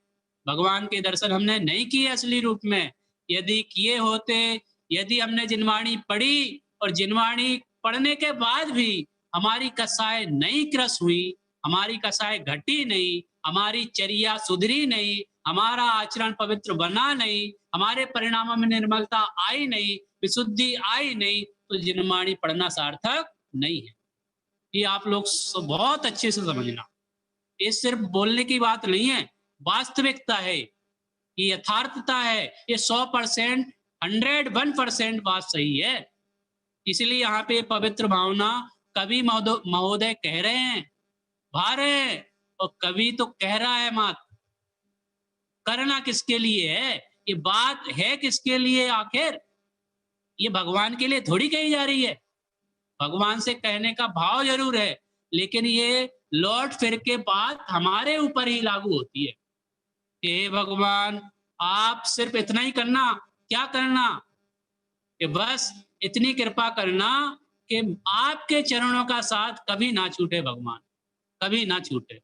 Speaker 1: भगवान के दर्शन हमने नहीं किए असली रूप में। यदि किए होते, यदि हमने जिनवाणी पढ़ी और जिनवाणी पढ़ने के बाद भी हमारी कसाय नहीं क्रस हुई, हमारी कसाय घटी नहीं, हमारी चर्या सुधरी नहीं, हमारा आचरण पवित्र बना नहीं, हमारे परिणामों में निर्मलता आई नहीं, विशुद्धि आई नहीं, तो जिनवाणी पढ़ना सार्थक नहीं है। ये आप लोग बहुत अच्छे से समझना। ये सिर्फ बोलने की बात नहीं है, वास्तविकता है, ये यथार्थता है, ये 100%, 101% बात सही है। इसलिए यहाँ पे पवित्र भावना कवि महोदय कह रहे हैं, भा रहे हैं, और कवि तो कह रहा है मात, करना किसके लिए है, ये बात है किसके लिए आखिर? ये भगवान के लिए थोड़ी कही जा रही है। भगवान से कहने का भाव जरूर है, लेकिन ये लौट फिर के बात हमारे ऊपर ही लागू होती है कि हे भगवान, आप सिर्फ इतना ही करना। क्या करना? कि बस इतनी कृपा करना कि आपके चरणों का साथ कभी ना छूटे भगवान, कभी ना छूटे।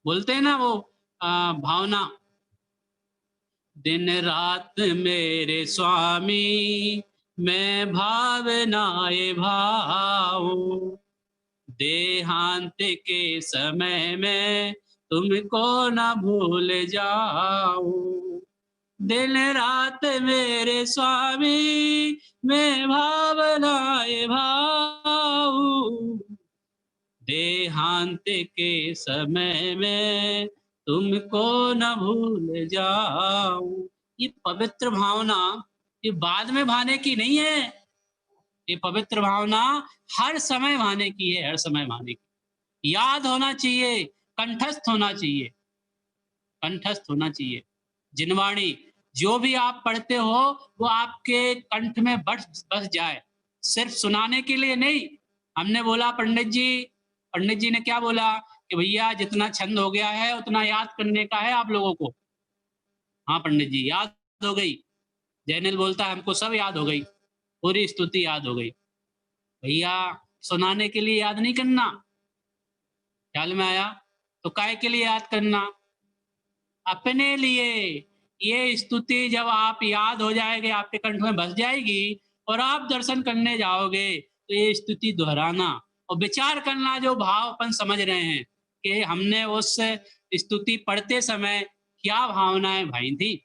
Speaker 1: बोलते हैं ना वो भावना, दिन रात मेरे स्वामी मैं भावनाए भाऊं, देहांत के समय में तुमको न भूल जाऊं। दिन रात मेरे स्वामी मैं भावनाए भाऊं, देहांत के समय में तुमको न भूल जाऊं। ये पवित्र भावना ये बाद में भाने की नहीं है, ये पवित्र भावना हर समय भाने की है, हर समय भाने की। याद होना चाहिए, कंठस्थ होना चाहिए, कंठस्थ होना चाहिए। जिनवाणी जो भी आप पढ़ते हो वो आपके कंठ में बस जाए, सिर्फ सुनाने के लिए नहीं। हमने बोला पंडित जी ने क्या बोला कि भैया जितना छंद हो गया है उतना याद करने का है आप लोगों को। हाँ पंडित जी, याद हो गई। जैनिल बोलता है हमको सब याद हो गई, पूरी स्तुति याद हो गई। भैया सुनाने के लिए याद नहीं करना, ख्याल में आया? तो काय के लिए याद करना? अपने लिए। ये स्तुति जब आप याद हो जाएगी, आपके कंठ में बस जाएगी और आप दर्शन करने जाओगे तो ये स्तुति दोहराना और विचार करना, जो भाव अपन समझ रहे हैं कि हमने उस स्तुति पढ़ते समय क्या भावनाएं भाई थी।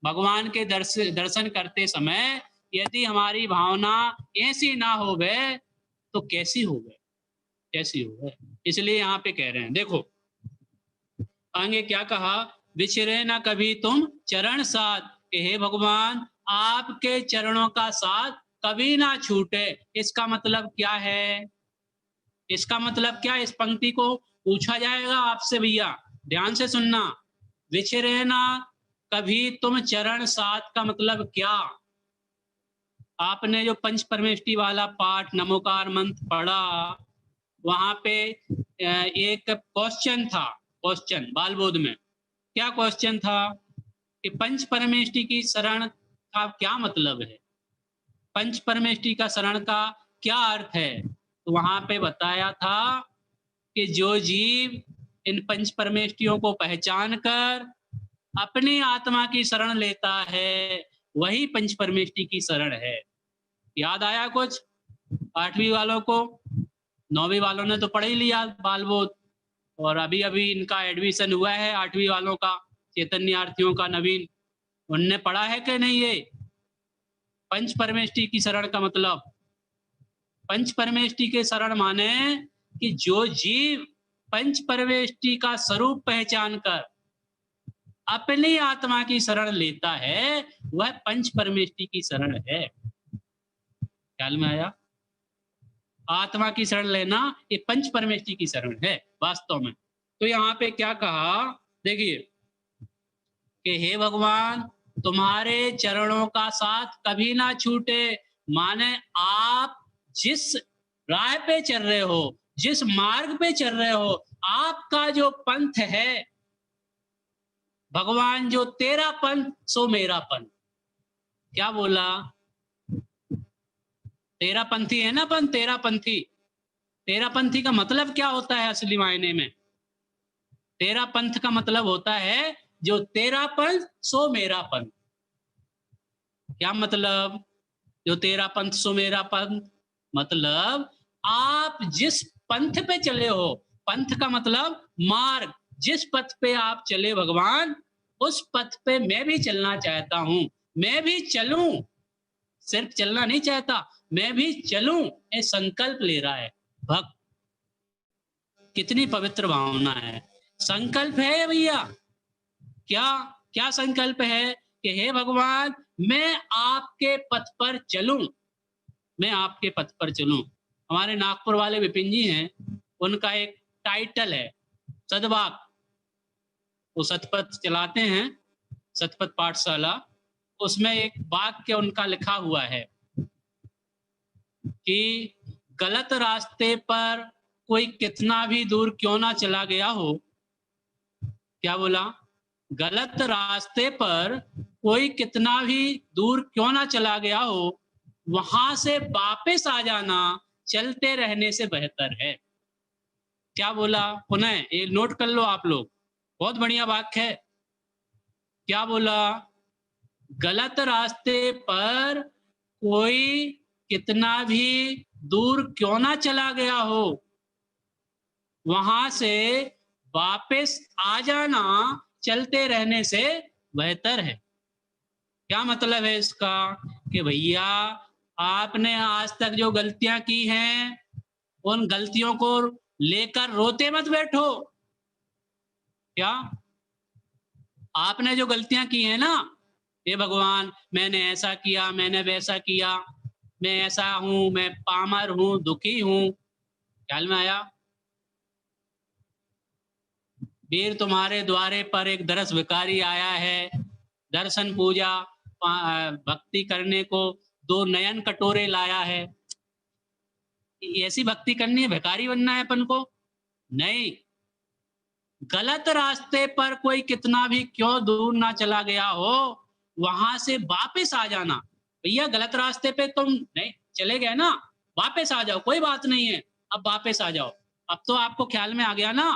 Speaker 1: भगवान के दर्शन करते समय यदि हमारी भावना ऐसी ना हो गए तो कैसी हो गए, कैसी हो गए। इसलिए यहाँ पे कह रहे हैं, देखो आगे क्या कहा, विछरे ना कभी तुम चरण साथ, कि हे भगवान आपके चरणों का साथ कभी ना छूटे। इसका मतलब क्या है? इसका मतलब क्या? इस पंक्ति को पूछा जाएगा आपसे, भैया ध्यान से सुनना। विछरे ना कभी तुम चरण साथ का मतलब क्या? आपने जो पंच परमेष्टि वाला पाठ नमोकार मंत्र पढ़ा, वहां पे एक क्वेश्चन था, क्वेश्चन बाल बोध में। क्या क्वेश्चन था कि पंच परमेष्टि की शरण का क्या मतलब है, पंच परमेष्टि का शरण का क्या अर्थ है? तो वहां पे बताया था कि जो जीव इन पंच परमेष्टियों को पहचान कर अपनी आत्मा की शरण लेता है वही पंच परमेष्टि की शरण है। याद आया कुछ? 8वीं वालों को, 9वीं वालों ने तो पढ़ ही लिया बाल बोध, और अभी अभी इनका एडमिशन हुआ है 8वीं वालों का, चैतन्यार्थियों का नवीन, उनने पढ़ा है कि नहीं? ये पंच परमेष्टि की शरण का मतलब, पंच परमेष्टि के शरण माने कि जो जीव पंच परमेष्टि का स्वरूप पहचान कर अपनी आत्मा की शरण लेता है वह पंच परमेष्टि की शरण है। ख्याल में आया? आत्मा की शरण लेना ये पंच परमेष्टि की शरण है वास्तव में। तो यहाँ पे क्या कहा, देखिए कि हे भगवान तुम्हारे चरणों का साथ कभी ना छूटे, माने आप जिस राह पे चल रहे हो, जिस मार्ग पे चल रहे हो, आपका जो पंथ है भगवान, जो तेरा पंथ सो मेरा पंथ। क्या बोला? तेरा पंथी है ना पंथ, तेरा पंथी। तेरा पंथी का मतलब क्या होता है असली मायने में? तेरा पंथ का मतलब होता है जो तेरा पंथ सो मेरा पंथ। क्या मतलब जो तेरा पंथ सो मेरा पंथ? मतलब आप जिस पंथ पे चले हो, पंथ का मतलब मार्ग, जिस पथ पे आप चले भगवान, उस पथ पे मैं भी चलना चाहता हूं। मैं भी चलूं, सिर्फ चलना नहीं चाहता, मैं भी चलूं, ये संकल्प ले रहा है भक्त। कितनी पवित्र भावना है, संकल्प है भैया। क्या क्या संकल्प है कि हे भगवान, मैं आपके पथ पर चलूं, मैं आपके पथ पर चलूं। हमारे नागपुर वाले विपिन जी हैं, उनका एक टाइटल है सदवाक। वो सतपथ चलाते हैं, सतपथ पाठशाला। उसमें एक वाक्य उनका लिखा हुआ है कि गलत रास्ते पर कोई कितना भी दूर क्यों ना चला गया हो। क्या बोला? गलत रास्ते पर कोई कितना भी दूर क्यों ना चला गया हो, वहां से वापस आ जाना चलते रहने से बेहतर है। क्या बोला? पुनः ये नोट कर लो आप लोग, बहुत बढ़िया वाक्य है। क्या बोला? गलत रास्ते पर कोई कितना भी दूर क्यों ना चला गया हो, वहां से वापस आ जाना चलते रहने से बेहतर है। क्या मतलब है इसका? कि भैया आपने आज तक जो गलतियां की हैं, उन गलतियों को लेकर रोते मत बैठो। क्या आपने जो गलतियां की हैं ना, हे भगवान मैंने ऐसा किया, मैंने वैसा किया, मैं ऐसा हूं, मैं पामर हूं, दुखी हूं। ख्याल में आया? वीर तुम्हारे द्वारे पर एक दरस भिखारी आया है, दर्शन पूजा भक्ति करने को दो नयन कटोरे लाया है। ऐसी भक्ति करनी है, भिखारी बनना है अपन को? नहीं। गलत रास्ते पर कोई कितना भी क्यों दूर ना चला गया हो, वहां से वापस आ जाना। भैया गलत रास्ते पे तुम नहीं चले गए ना, वापस आ जाओ, कोई बात नहीं है, अब वापस आ जाओ। अब तो आपको ख्याल में आ गया ना,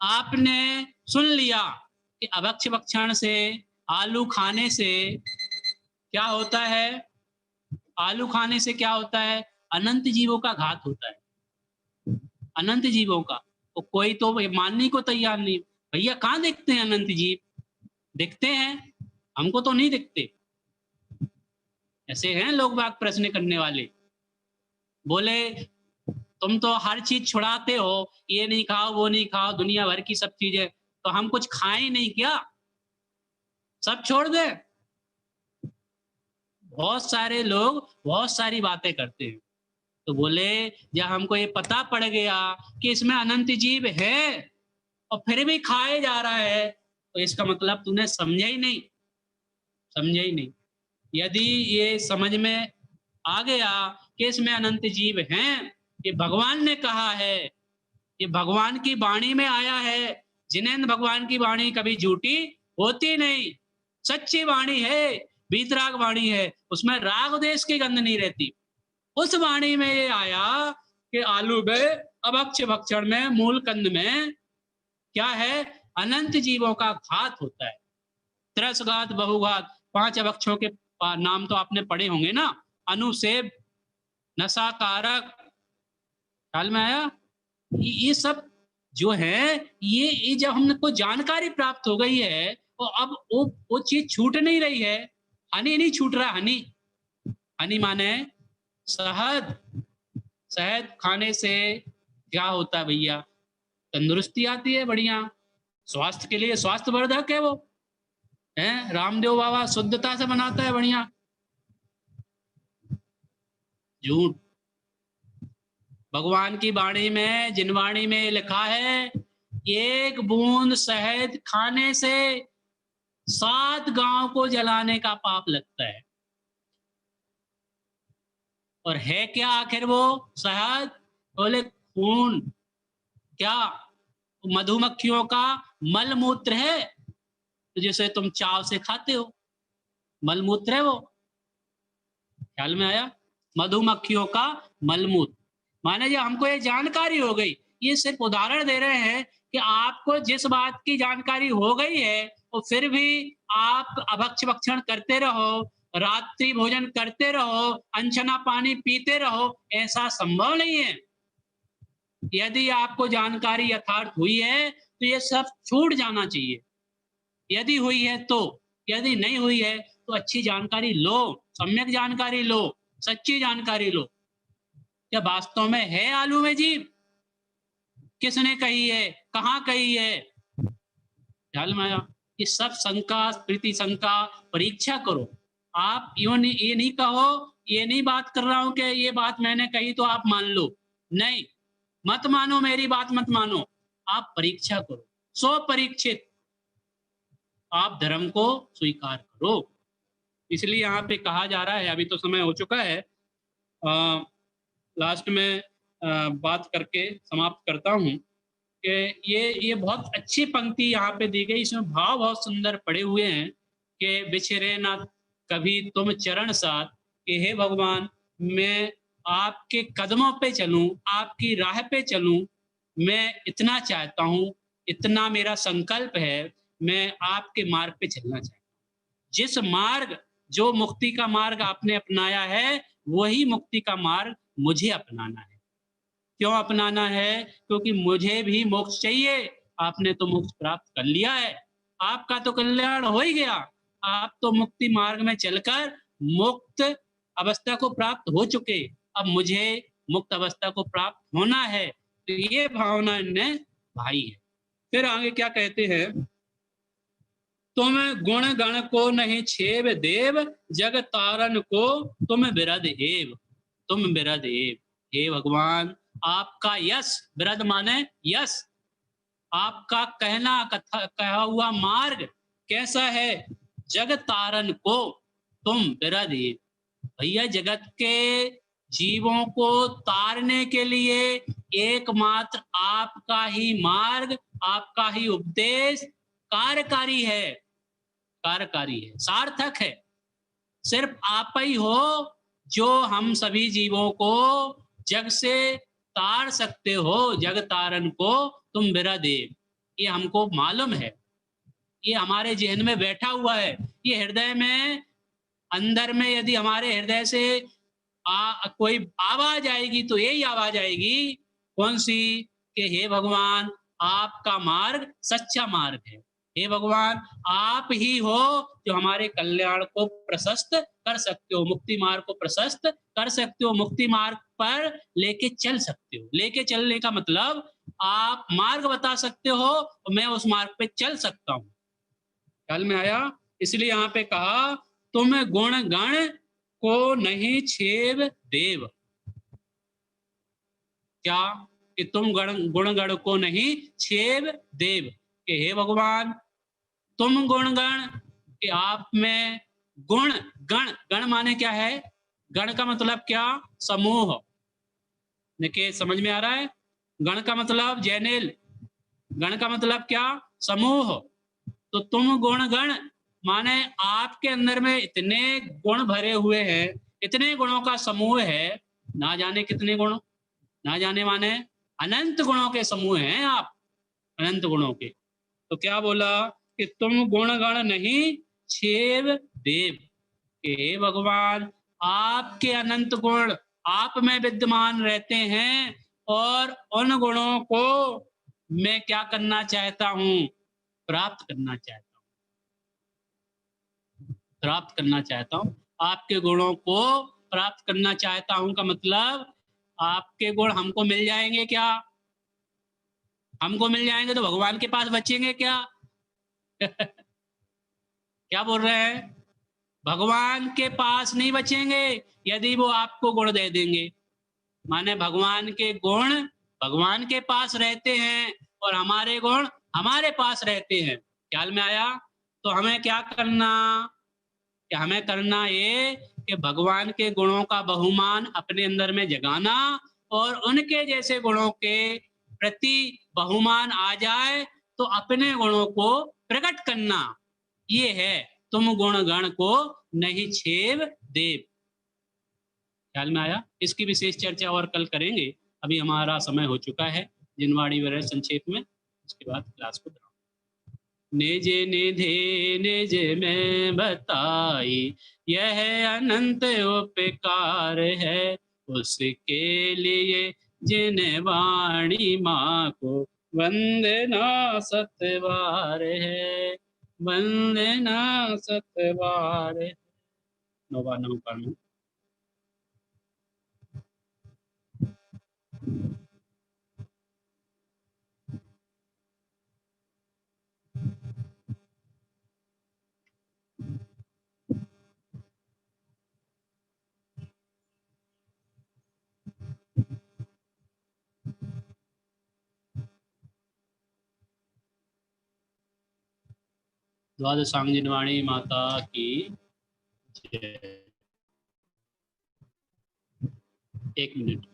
Speaker 1: आपने सुन लिया कि अभक्ष भक्षण से, आलू खाने से क्या होता है? आलू खाने से क्या होता है? अनंत जीवों का घात होता है, अनंत जीवों का। तो कोई तो मानने को तैयार नहीं। भैया कहाँ दिखते हैं अनंत जीव? दिखते हैं, हमको तो नहीं दिखते। ऐसे हैं लोग बाग प्रश्न करने वाले, बोले तुम तो हर चीज छुड़ाते हो, ये नहीं खाओ, वो नहीं खाओ, दुनिया भर की सब चीजें, तो हम कुछ खाए नहीं क्या? सब छोड़ दे? बहुत सारे लोग बहुत सारी बातें करते हैं। तो बोले जब हमको ये पता पड़ गया कि इसमें अनंत जीव है और फिर भी खाए जा रहा है, तो इसका मतलब तूने समझा ही नहीं, समझा ही नहीं। यदि ये समझ में आ गया कि इसमें अनंत जीव हैं, ये भगवान ने कहा है, ये भगवान की वाणी में आया है। जिनेंद्र भगवान की वाणी कभी झूठी होती नहीं, सच्ची वाणी है, वीतराग वाणी है, उसमें राग देश की गंध नहीं रहती। उस वाणी में ये आया कि आलू में, अभक्ष भक्षण में, मूल कंद में क्या है? अनंत जीवों का घात होता है। त्रसघात, बहुघात, 5 अभक्षों के नाम तो आपने पढ़े होंगे ना। अनुसेव, नशा कारक, ख्याल में आया? ये सब जो है, ये जब हमको जानकारी प्राप्त हो गई है, तो अब वो चीज छूट नहीं रही है। हनी नहीं छूट रहा, हनी, हनी माने शहद। शहद खाने से क्या होता है भैया? तंदुरुस्ती आती है बढ़िया, स्वास्थ्य के लिए स्वास्थ्यवर्धक है वो, है। रामदेव बाबा शुद्धता से बनाता है बढ़िया। झूठ। भगवान की वाणी में, जिनवाणी में लिखा है, एक बूंद शहद खाने से 7 गांव को जलाने का पाप लगता है। और है क्या आखिर वो शहद? बोले खून। क्या? मधुमक्खियों का मल मूत्र है, तो जैसे तुम चाव से खाते हो, मल मूत्र है वो। ख्याल में आया? मधुमक्खियों का मलमूत्र। माने जो हमको ये जानकारी हो गई, ये सिर्फ उदाहरण दे रहे हैं कि आपको जिस बात की जानकारी हो गई है तो फिर भी आप अभक्ष भक्षण करते रहो, रात्रि भोजन करते रहो, अनछना पानी पीते रहो, ऐसा संभव नहीं है। यदि आपको जानकारी यथार्थ हुई है तो ये सब छूट जाना चाहिए, यदि हुई है तो। यदि नहीं हुई है तो अच्छी जानकारी लो, सम्यक जानकारी लो, सच्ची जानकारी लो। क्या वास्तव में है आलू में जीव? किसने कही है, कहाँ कही है? ख्याल में आया? ये सब शंका, प्रीति शंका, परीक्षा करो। आप यूं नहीं, ये नहीं कहो, ये नहीं बात कर रहा हूं कि ये बात मैंने कही तो आप मान लो, नहीं, मत मानो, मेरी बात मत मानो, आप परीक्षा करो, सो परीक्षित आप धर्म को स्वीकार करो। इसलिए यहाँ पे कहा जा रहा है, अभी तो समय हो चुका है, लास्ट में बात करके समाप्त करता हूँ कि ये बहुत अच्छी पंक्ति यहाँ पे दी गई, इसमें भाव बहुत सुंदर पड़े हुए हैं कि बिछड़े ना कभी तुम चरण साथ, कि हे भगवान मैं आपके कदमों पे चलूं, आपकी राह पे चलूं, मैं इतना चाहता हूं, इतना मेरा संकल्प है, मैं आपके मार्ग पे चलना चाहता हूं। जिस मार्ग, जो मुक्ति का मार्ग आपने अपनाया है, वही मुक्ति का मार्ग मुझे अपनाना है। क्यों अपनाना है? क्योंकि मुझे भी मोक्ष चाहिए। आपने तो मोक्ष प्राप्त कर लिया है, आपका तो कल्याण हो ही गया, आप तो मुक्ति मार्ग में चलकर मुक्त अवस्था को प्राप्त हो चुके। अब मुझे मुक्त अवस्था को प्राप्त होना है, तो ये भावना इनने भाई है। फिर आगे क्या कहते हैं, तुम गुण गण को नहीं छेव देव, जग तारन को तुम बिरद एव, तुम बिरद एव। हे भगवान आपका यश, बिरद माने यश, आपका कहना कहा हुआ मार्ग कैसा है? जग तारन को तुम बिरद एव। भैया जगत के जीवों को तारने के लिए एकमात्र आपका ही मार्ग, आपका ही उपदेश कार्यकारी है, कार्यकारी है, सार्थक है। सिर्फ आप ही हो जो हम सभी जीवों को जग से तार सकते हो। जग तारन को तुम बिरा देव, ये हमको मालूम है, ये हमारे जहन में बैठा हुआ है, ये हृदय में, अंदर में यदि हमारे हृदय से कोई आवाज आएगी तो यही आवाज आएगी, कौन सी? कि हे भगवान आपका मार्ग सच्चा मार्ग है, हे भगवान आप ही हो जो हमारे कल्याण को प्रशस्त कर सकते हो, मुक्ति मार्ग को प्रशस्त कर सकते हो, मुक्ति मार्ग पर लेके चल सकते हो। लेके चलने का मतलब आप मार्ग बता सकते हो और मैं उस मार्ग पे चल सकता हूँ। ख्याल में आया? इसलिए यहाँ पे कहा तुम गुण गण को नहीं छेव देव। क्या? कि तुम गुण गण को नहीं छेव देव, कि हे भगवान तुम गुण गण, कि आप में गुण गण, गण माने क्या है? गण का मतलब क्या? समूह। देखिए समझ में आ रहा है? गण का मतलब जैनेल, गण का मतलब क्या? समूह। तो तुम गुण गण माने आपके अंदर में इतने गुण भरे हुए हैं, इतने गुणों का समूह है, ना जाने कितने गुण, ना जाने माने अनंत गुणों के समूह हैं आप, अनंत गुणों के। तो क्या बोला कि तुम गुण गण नहीं छेव देव, कि हे भगवान आपके अनंत गुण आप में विद्यमान रहते हैं, और उन गुणों को मैं क्या करना चाहता हूं? प्राप्त करना चाहता हूं, प्राप्त करना चाहता हूं। आपके गुणों को प्राप्त करना चाहता हूं का मतलब आपके गुण हमको मिल जाएंगे क्या? हमको मिल जाएंगे तो भगवान के पास बचेंगे क्या? क्या बोल रहे हैं? भगवान के पास नहीं बचेंगे यदि वो आपको गुण दे देंगे। माने भगवान के गुण भगवान के पास रहते हैं और हमारे गुण हमारे पास रहते हैं। ख्याल में आया? तो हमें क्या करना? कि हमें करना ये कि भगवान के गुणों का बहुमान अपने अंदर में जगाना, और उनके जैसे गुणों के प्रति बहुमान आ जाए तो अपने गुणों को प्रकट करना। ये है तुम गुण गण को नहीं छेव देव। ख्याल में आया? इसकी विशेष चर्चा और कल करेंगे, अभी हमारा समय हो चुका है। जिनवाड़ी वगैरह संक्षेप में उसके बाद क्लास को बनाओ। निज निधि निज में बताई, यह अनंत उपकार है, उसके लिए जिन वाणी माँ को वंदना सतबार है, वंदना सतबार है। नौवा नौका में द्वादशांगिनी माता की जय। 1 मिनट।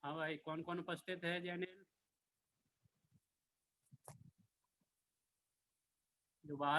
Speaker 1: हाँ भाई, कौन कौन उपस्थित है जैनिल? जो बाहर